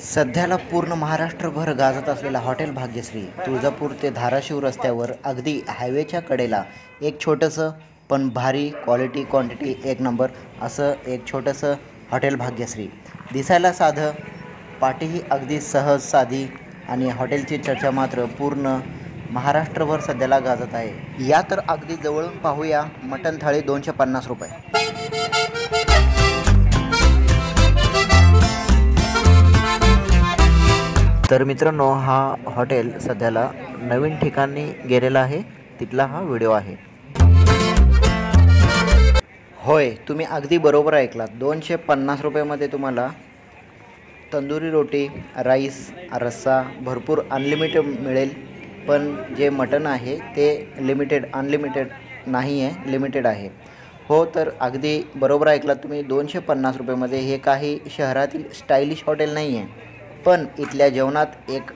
सध्याला पूर्ण महाराष्ट्रभर गाजत असलेला हॉटेल भाग्यश्री तुळजापूर ते धाराशिव रस्त्यावर अगदी हायवेच्या कडेला एक छोटंसं पण भारी क्वालिटी क्वांटिटी एक नंबर असं एक छोटंसं हॉटेल भाग्यश्री. दिसायला साधं, पाठीही अगदी सहज साधी आणि हॉटेलची चर्चा मात्र पूर्ण महाराष्ट्रभर सध्याला गाजत आहे. या तर अगदी जवळून पाहूया. मटण थाळी 250 रुपये. तर मित्रांनो, हा हॉटेल सध्याला नवीन ठिकाणी गेलेला आहे, तिथला हा व्हिडिओ आहे. होय, तुम्ही अगदी बरोबर ऐकलात. 250 रुपयामध्ये तुम्हाला तंदुरी रोटी, राईस, रस्सा भरपूर अनलिमिटेड मिळेल. पण जे मटण आहे ते अनलिमिटेड नाही आहे, लिमिटेड आहे. हो, तर अगदी बरोबर ऐकलात तुम्ही. 250 रुपयामध्ये हे काही शहरातील स्टायलिश हॉटेल नाही आहे, पण इथल्या जेवणात एक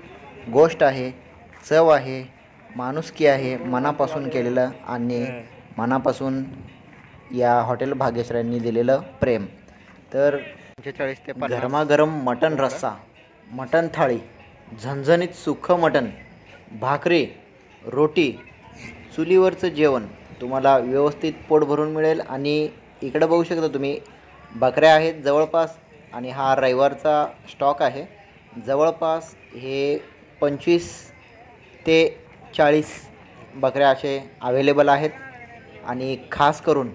गोष्ट आहे, चव आहे, माणुसकी आहे, मनापासून केलेलं आणि मनापासून या हॉटेल भाग्यश्रींनी दिलेलं प्रेम. तर 45 ते 50 गरमागरम मटण रस्सा, मटण थाळी, झणझणीत सुक्खं मटण, भाकरी, रोटी, चुलीवरचं जेवण तुम्हाला व्यवस्थित पोट भरून मिळेल. आणि इकडं बघू शकता तुम्ही, बकऱ्या आहेत जवळपास आणि हा रविवारचा स्टॉक आहे. जवळपास हे 25 ते 40 बकऱ्या असे अवेलेबल आहेत. आणि खास करून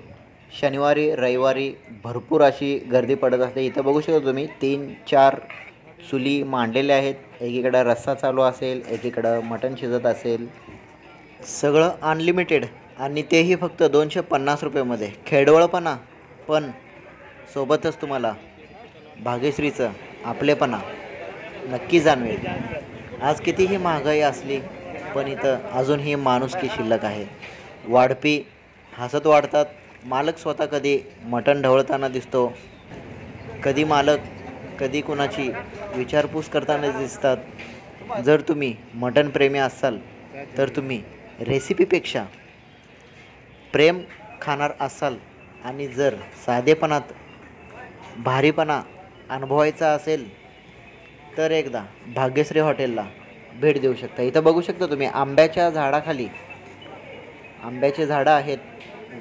शनिवारी रविवारी भरपूर अशी गर्दी पडत असते. इथं बघू शकता तुम्ही 3-4 चुली मांडलेल्या आहेत. एकीकडं रस्सा चालू असेल, एकीकडं मटण शिजत असेल. सगळं अनलिमिटेड आणि तेही फक्त 250 रुपयामध्ये. खेडवळपणा पण सोबतच तुम्हाला भाग्यश्रीचं आपलेपणा नक्की जाणवेल. आज कितीही महागाई असली पण इथं अजूनही माणुसकी शिल्लक आहे. वाढपी हसत वाढतात. मालक स्वतः कधी मटण ढवळताना दिसतो, कधी मालक कधी कुणाची विचारपूस करताना दिसतात. जर तुम्ही मटण प्रेमी असाल तर तुम्ही रेसिपीपेक्षा प्रेम खाणार असाल आणि जर साधेपणात भारीपणा अनुभवायचा असेल तर एकदा भाग्यश्री हॉटेलला भेट देऊ शकता. इथं बघू शकता तुम्ही आंब्याच्या झाडाखाली आंब्याचे झाडं आहेत,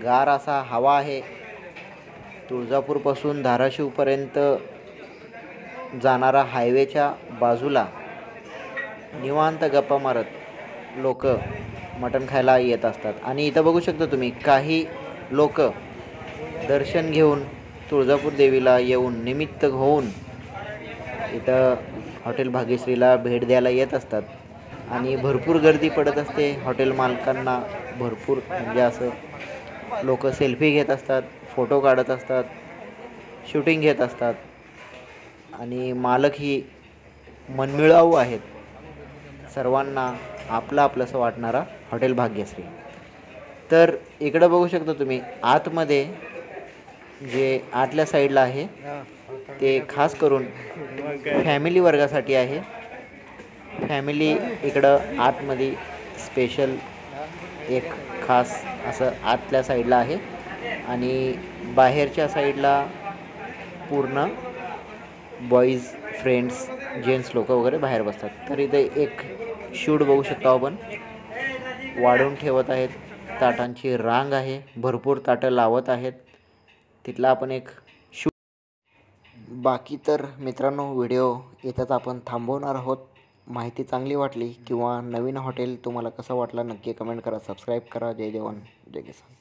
गार असा हवा आहे. तुळजापूरपासून धाराशिवपर्यंत जाणारा हायवेच्या बाजूला निवांत गप्पा मारत लोक मटण खायला येत असतात. आणि इथं बघू शकता तुम्ही काही लोक दर्शन घेऊन तुळजापूर देवीला येऊन निमित्त होऊन इथं हॉटेल भाग्यश्रीला भेट द्यायला येत असतात. आणि भरपूर गर्दी पडत असते. हॉटेल मालकांना भरपूर म्हणजे असं लोक सेल्फी घेत असतात, फोटो काढत असतात, शूटिंग घेत असतात. आणि मालकही मनमिळावू आहेत. सर्वांना आपलं आपलंसं वाटणारा हॉटेल भाग्यश्री. तर इकडं बघू शकता तुम्ही आतमध्ये जे आतल्या साईडला आहे ते खास करून फॅमिली वर्गासाठी आहे. फॅमिली इकडं आतमध्ये स्पेशल एक खास असं आतल्या साईडला आहे. आणि बाहेरच्या साईडला पूर्ण बॉईज फ्रेंड्स जेंट्स लोक वगैरे बाहेर बसतात. तर इथे एक शूट बघू शकतो आपण, वाढवून ठेवत आहेत. ताटांची रांग आहे, भरपूर ताटं लावत आहेत. तिथला आपण एक शूट. बाकी तर मित्रांनो, व्हिडिओ इथंच आपण थांबवणार आहोत. माहिती चांगली वाटली किंवा नवीन हॉटेल तुम्हाला कसं वाटलं नक्की कमेंट करा, सबस्क्राईब करा. जय जवान जय किसान.